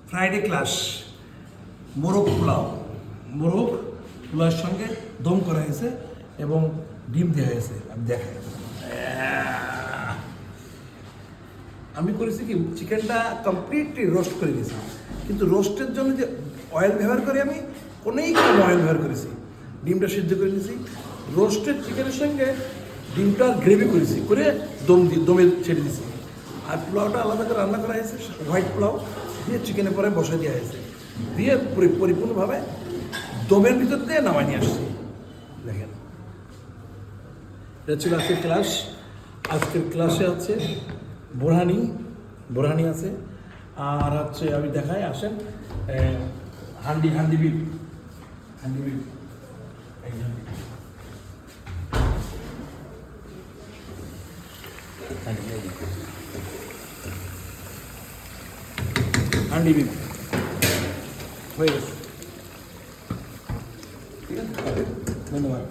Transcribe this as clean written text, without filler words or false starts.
Friday class মোরগ পোলাও, মোরগ পোলাওর সঙ্গে দম করা হয়েছে এবং ডিম দেওয়া হয়েছে। আমি দেখাই, আমি করেছি কি চিকেনটা কমপ্লিটলি রোস্ট করে দিয়েছি, কিন্তু রোস্টের জন্য যে অয়েল ব্যবহার করি আমি অনেক কম অয়েল ব্যবহার করেছি। ডিমটা সিদ্ধ করে নিয়েছি, রোস্টেড চিকেনের সঙ্গে ডিমটা গ্রেভি করেছি, করে দমে ছেড়ে দিয়েছি। আর পোলাওটা আলাদা করে রান্না করা হয়েছে, হোয়াইট পোলাও দিয়ে চিকেনের পরে বসে দেওয়া হয়েছে, দিয়ে পরিপূর্ণভাবে দমের ভিতর দিয়ে নামাই নিয়ে আসছি। দেখেন, এটা ছিল আজকের ক্লাস। আজকের ক্লাসে হচ্ছে বোরহানি আছে, আর হচ্ছে আমি দেখাই, আসেন হান্ডি বিপ হান্ডি বিপ হয়ে গেছে। ঠিক আছে, ধন্যবাদ।